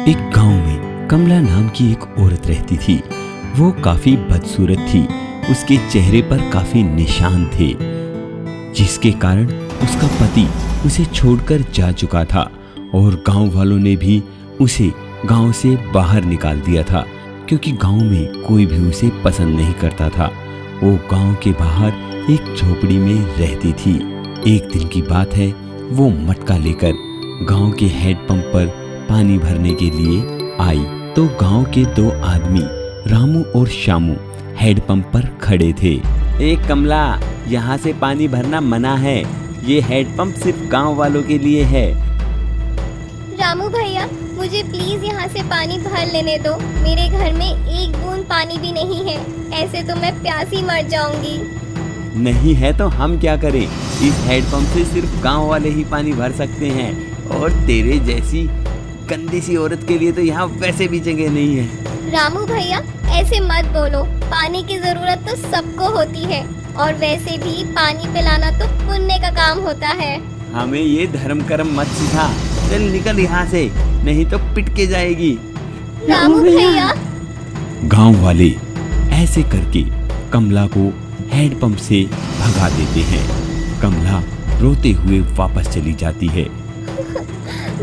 एक गांव में कमला नाम की एक औरत रहती थी। वो काफी बदसूरत थी। उसके चेहरे पर काफी निशान थे, जिसके कारण उसका पति उसे छोड़कर जा चुका था और गांव वालों ने भी उसे गांव से बाहर निकाल दिया था, क्योंकि गांव में कोई भी उसे पसंद नहीं करता था। वो गांव के बाहर एक झोपड़ी में रहती थी। एक दिन की बात है, वो मटका लेकर गांव के हैंडपंप पर पानी भरने के लिए आई तो गांव के दो आदमी रामू और श्यामू हैंडपंप पर खड़े थे। ए कमला, यहाँ से पानी भरना मना है। ये हैंडपंप सिर्फ गांव वालों के लिए है। रामू भैया, मुझे प्लीज यहाँ से पानी भर लेने दो। मेरे घर में एक बूंद पानी भी नहीं है। ऐसे तो मैं प्यासी मर जाऊंगी। नहीं है तो हम क्या करें? इस हैंडपंप से सिर्फ गांव वाले ही पानी भर सकते हैं और तेरे जैसी गंदी सी औरत के लिए तो यहाँ वैसे भी जगह नहीं है। रामू भैया, ऐसे मत बोलो। पानी की जरूरत तो सबको होती है और वैसे भी पानी पिलाना तो पुण्य का काम होता है। हमें ये धर्म कर्म मत सिखा। चल निकल यहाँ से, नहीं तो पिट के जाएगी। रामू भैया। गांव वाले ऐसे करके कमला को हैंडपंप से भगा देते हैं। कमला रोते हुए वापस चली जाती है।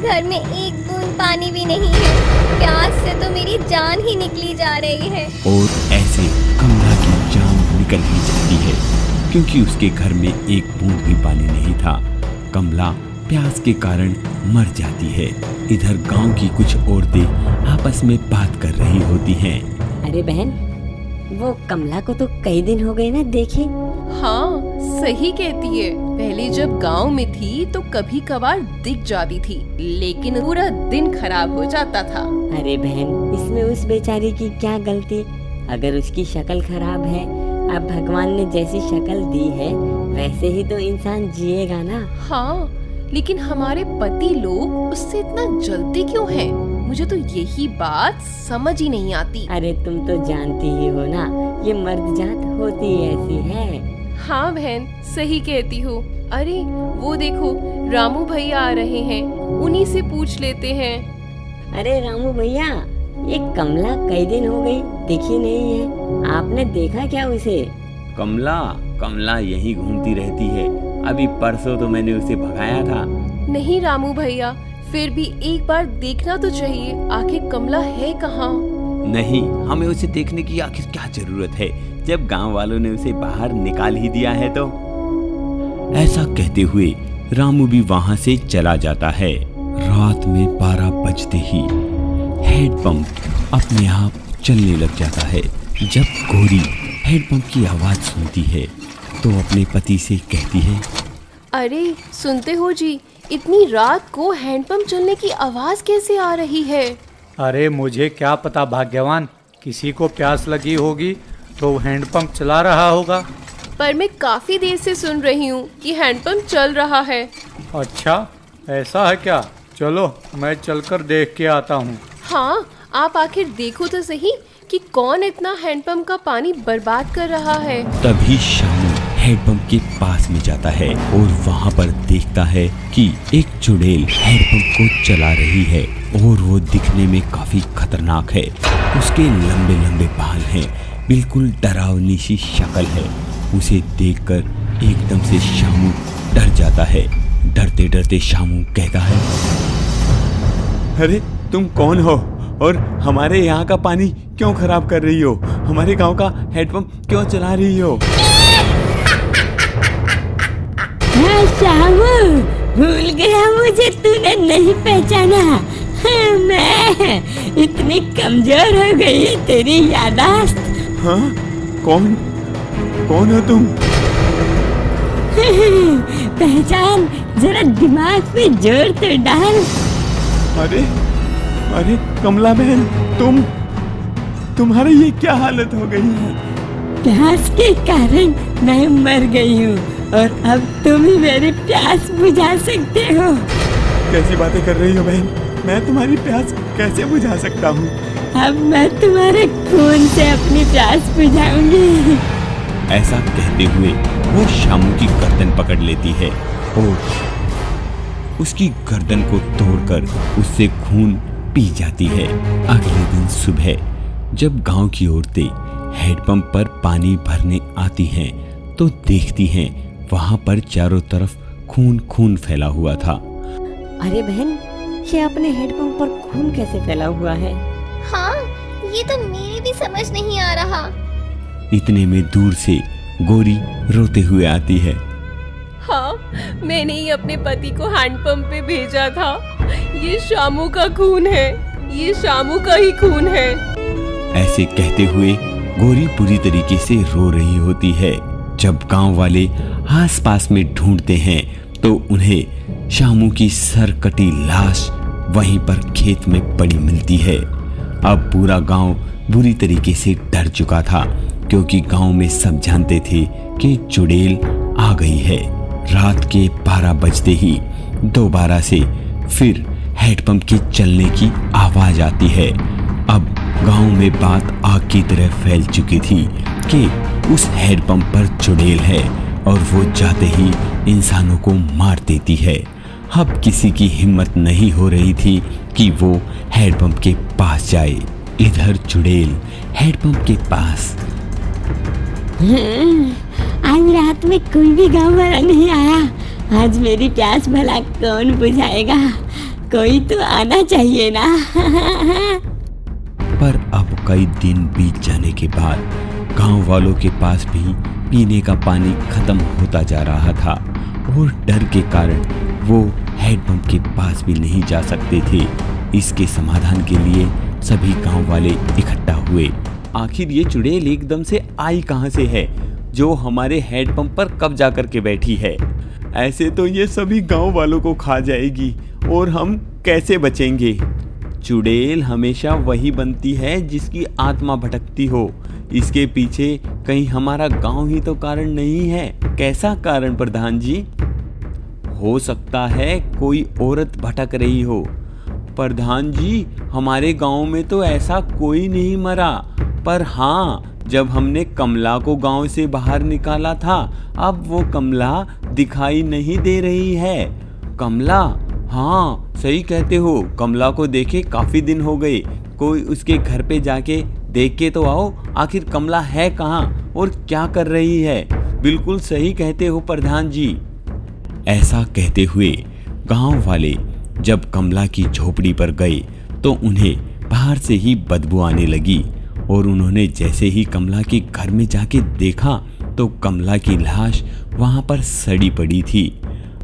घर में एक बूंद पानी भी नहीं है। प्यास से तो मेरी जान ही निकली जा रही है। और ऐसे कमला की जान निकल ही जाती है, क्योंकि उसके घर में एक बूंद भी पानी नहीं था। कमला प्यास के कारण मर जाती है। इधर गांव की कुछ औरतें आपस में बात कर रही होती हैं। अरे बहन, वो कमला को तो कई दिन हो गए ना देखे। हाँ, सही कहती है। पहले जब गांव में थी तो कभी कभार दिख जाती थी, लेकिन पूरा दिन खराब हो जाता था। अरे बहन, इसमें उस बेचारी की क्या गलती? अगर उसकी शक्ल खराब है, अब भगवान ने जैसी शक्ल दी है वैसे ही तो इंसान जिएगा ना। हाँ, लेकिन हमारे पति लोग उससे इतना जलते क्यों हैं? मुझे तो यही बात समझ ही नहीं आती। अरे तुम तो जानती ही हो ना, ये मर्द जात होती ऐसी है। हाँ बहन, सही कहती हूँ। अरे वो देखो, रामू भैया आ रहे हैं, उन्हीं से पूछ लेते हैं। अरे रामू भैया, ये कमला कई दिन हो गई दिखी नहीं है। आपने देखा क्या उसे? कमला यहीं घूमती रहती है। अभी परसों तो मैंने उसे भगाया था। नहीं रामू भैया, फिर भी एक बार देखना तो चाहिए। आखिर कमला है कहाँ? नहीं, हमें उसे देखने की आखिर क्या जरूरत है, जब गांव वालों ने उसे बाहर निकाल ही दिया है तो। ऐसा कहते हुए रामू भी वहां से चला जाता है। रात में 12 बजते ही हैंडपंप अपने आप चलने लग जाता है। जब गौरी हैंडपंप की आवाज सुनती है तो अपने पति से कहती है, अरे सुनते हो जी, इतनी रात को हैंडपंप चलने की आवाज कैसे आ रही है? अरे मुझे क्या पता भाग्यवान, किसी को प्यास लगी होगी तो हैंडपंप चला रहा होगा। पर मैं काफी देर से सुन रही हूँ कि हैंडपंप चल रहा है। अच्छा, ऐसा है क्या? चलो मैं चलकर देख के आता हूँ। हाँ, आप आखिर देखो तो सही कि कौन इतना हैंडपंप का पानी बर्बाद कर रहा है। तभी श्यामू हैंडपंप के पास में जाता है और वहाँ पर देखता है कि एक चुड़ैल हैंडपंप को चला रही है और वो दिखने में काफी खतरनाक है। उसके लंबे लंबे बाल हैं, बिल्कुल डरावनी सी शक्ल है। उसे देखकर एकदम से श्यामू डर जाता है। डरते डरते श्यामू कहता है, अरे तुम कौन हो और हमारे यहाँ का पानी क्यों खराब कर रही हो? हमारे गांव का हैंडपंप क्यों चला रही हो? श्यामू, भूल गया मुझे तूने नहीं पहचाना। मैं इतनी कमजोर हो गई है तेरी यादाश्त। हाँ, कौन हो तुम? पहचान, जरा दिमाग पे जोर तो डाल। अरे कमला बहन, तुम्हारी ये क्या हालत हो गई है? प्यास के कारण मैं मर गई हूँ और अब तुम ही मेरी प्यास बुझा सकते हो। कैसी बातें कर रही हो बहन? मैं तुम्हारी प्यास कैसे बुझा सकता हूँ? अब मैं तुम्हारे खून से अपनी प्यास बुझाऊंगी। ऐसा कहते हुए वो श्यामू की गर्दन पकड़ लेती है। और उसकी गर्दन को तोड़कर उससे खून पी जाती है। अगले दिन सुबह जब गांव की औरतें हैंडपंप पर पानी भरने आती हैं तो देखती हैं वहां पर चारों तरफ खून खून फैला हुआ था। अरे बहन, ये अपने हैंडपंप पर खून कैसे फैला हुआ है? हाँ, ये तो मेरे भी समझ नहीं आ रहा। इतने में दूर से गोरी रोते हुए आती है। हाँ, मैंने ही अपने पति को हैंडपंप पे भेजा था। ये शामू का खून है, ये शामू का ही खून है। ऐसे कहते हुए गोरी पूरी तरीके से रो रही होती है। जब गांव वाले आसपास में ढूंढते हैं तो उन्हें शामू की सरकटी लाश वहीं पर खेत में पड़ी मिलती है। अब पूरा गांव बुरी तरीके से डर चुका था क्योंकि गांव में सब जानते थे कि चुड़ैल आ गई है। रात के 12 बजते ही दोबारा से फिर हैंडपंप के चलने की आवाज आती है। अब गांव में बात आग की तरह फैल चुकी थी कि उस हैंडपंप पर चुड़ैल है और वो जाते ही इंसानों को मार देती है। अब किसी की हिम्मत नहीं हो रही थी कि वो हैंडपंप के पास जाए। इधर चुड़ैल हैंडपंप के पास। आज रात में कोई भी गांव वाला नहीं आया। आज मेरी प्यास भला कौन बुझाएगा? कोई तो आना चाहिए ना। पर अब कई दिन बीत जाने के बाद गांव वालों के पास भी पीने का पानी खत्म होता जा रहा था और डर के कारण वो हैंडपंप के पास भी नहीं जा सकते थे। इसके समाधान के लिए सभी गांव वाले इकट्ठा हुए। आखिर ये चुड़ैल एकदम से आई कहां से है जो हमारे हैंडपंप पर कब्जा करके बैठी है? ऐसे तो ये सभी गांव वालों को खा जाएगी और हम कैसे बचेंगे? चुड़ैल हमेशा वही बनती है जिसकी आत्मा भटकती हो। इसके पीछे कहीं हमारा गांव ही तो कारण नहीं है। कैसा कारण प्रधान जी? हो सकता है कोई औरत भटक रही हो। प्रधान जी, हमारे गांव में तो ऐसा कोई नहीं मरा, पर हाँ, जब हमने कमला को गांव से बाहर निकाला था अब वो कमला दिखाई नहीं दे रही है। कमला? हाँ, सही कहते हो। कमला को देखे काफी दिन हो गए। कोई उसके घर पे जाके देख के तो आओ, आखिर कमला है कहाँ और क्या कर रही है। बिल्कुल सही कहते हो प्रधान जी। ऐसा कहते हुए गांव वाले जब कमला की झोपड़ी पर गए तो उन्हें बाहर से ही बदबू आने लगी और उन्होंने जैसे ही कमला के घर में जाके देखा तो कमला की लाश वहां पर सड़ी पड़ी थी।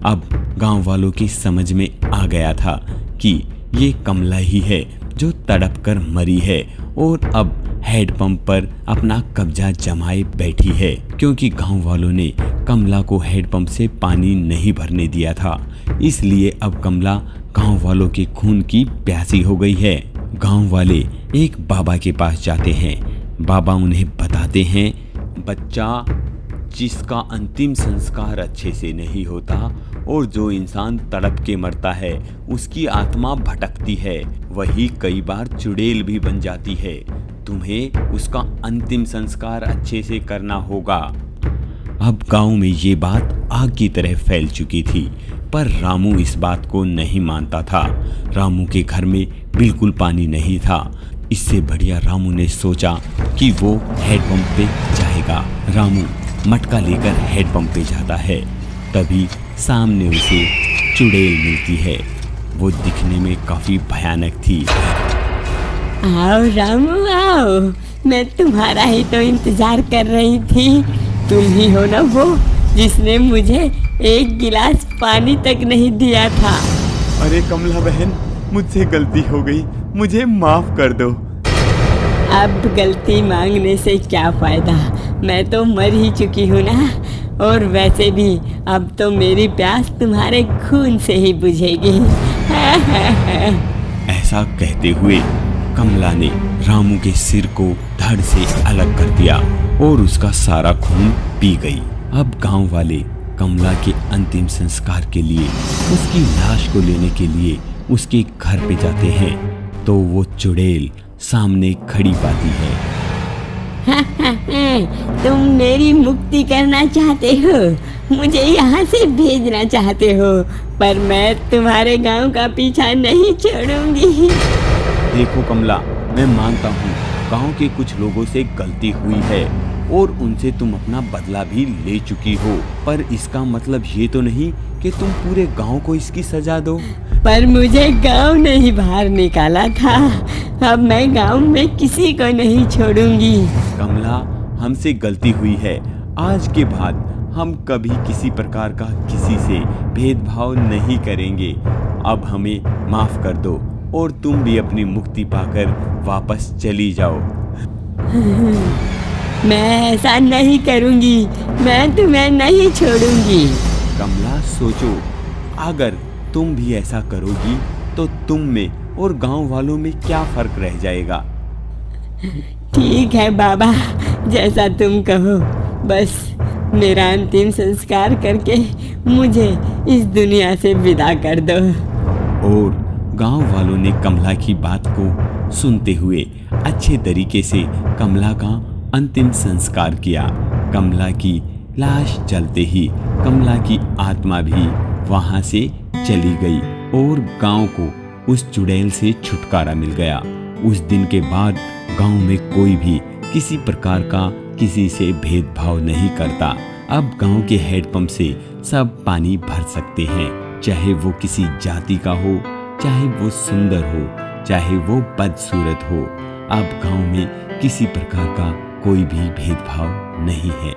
अब गांव वालों की समझ में आ गया था कि ये कमला ही है जो तड़प कर मरी है और अब हैंडपंप पर अपना कब्जा जमाए बैठी है, क्योंकि गांव वालों ने कमला को हैंडपंप से पानी नहीं भरने दिया था। इसलिए अब कमला गांव वालों के खून की प्यासी हो गई है। गांव वाले एक बाबा के पास जाते हैं। बाबा उन्हें बताते हैं, बच्चा, जिसका अंतिम संस्कार अच्छे से नहीं होता और जो इंसान तड़प के मरता है उसकी आत्मा भटकती है, वही कई बार चुड़ैल भी बन जाती है। तुम्हें उसका अंतिम संस्कार अच्छे से करना होगा। अब गांव में ये बात आग की तरह फैल चुकी थी, पर रामू इस बात को नहीं मानता था। रामू के घर में बिल्कुल पानी नहीं था। इससे बढ़िया रामू ने सोचा कि वो हैंडपंप पे जाएगा। रामू मटका लेकर हैंडपंप पे जाता है। तभी सामने उसे चुड़ैल मिलती है। वो दिखने में काफी भयानक थी। आओ रामू आओ, मैं तुम्हारा ही तो इंतजार कर रही थी। तुम ही हो ना वो जिसने मुझे एक गिलास पानी तक नहीं दिया था। अरे कमला बहन, मुझसे गलती हो गई, मुझे माफ कर दो। अब गलती मांगने से क्या फायदा, मैं तो मर ही चुकी हूँ ना। और वैसे भी अब तो मेरी प्यास तुम्हारे खून से ही बुझेगी। ऐसा कहते हुए कमला ने रामू के सिर को धड़ से अलग कर दिया और उसका सारा खून पी गई। अब गांव वाले कमला के अंतिम संस्कार के लिए उसकी लाश को लेने के लिए उसके घर पे जाते हैं तो वो चुड़ैल सामने खड़ी पाती है। तुम मेरी मुक्ति करना चाहते हो, मुझे यहाँ से भेजना चाहते हो, पर मैं तुम्हारे गांव का पीछा नहीं छोड़ूंगी। देखो कमला, मैं मानता हूँ गांव के कुछ लोगों से गलती हुई है और उनसे तुम अपना बदला भी ले चुकी हो, पर इसका मतलब ये तो नहीं कि तुम पूरे गांव को इसकी सजा दो। पर मुझे गांव ने ही बाहर निकाला था, अब मैं गांव में किसी को नहीं छोड़ूंगी। कमला, हमसे गलती हुई है, आज के बाद हम कभी किसी प्रकार का किसी से भेदभाव नहीं करेंगे। अब हमें माफ कर दो और तुम भी अपनी मुक्ति पाकर वापस चली जाओ। मैं ऐसा नहीं करूंगी, मैं तुम्हें नहीं छोड़ूंगी। कमला, सोचो, अगर तुम भी ऐसा करोगी तो तुम में और गांव वालों में क्या फर्क रह जाएगा। ठीक है बाबा, जैसा तुम कहो, बस मेरा अंतिम संस्कार करके मुझे इस दुनिया से विदा कर दो। और गांव वालों ने कमला की बात को सुनते हुए अच्छे तरीके से कमला का अंतिम संस्कार किया। कमला की लाश जलते ही कमला की आत्मा भी वहां से चली गई और गांव को उस चुड़ैल से छुटकारा मिल गया। उस दिन के बाद गांव में कोई भी किसी प्रकार का किसी से भेदभाव नहीं करता। अब गांव के हैंडपंप से सब पानी भर सकते हैं, चाहे वो किसी जाति का हो, चाहे वो सुंदर हो, चाहे वो बदसूरत हो। अब गांव में किसी प्रकार का कोई भी भेदभाव नहीं है।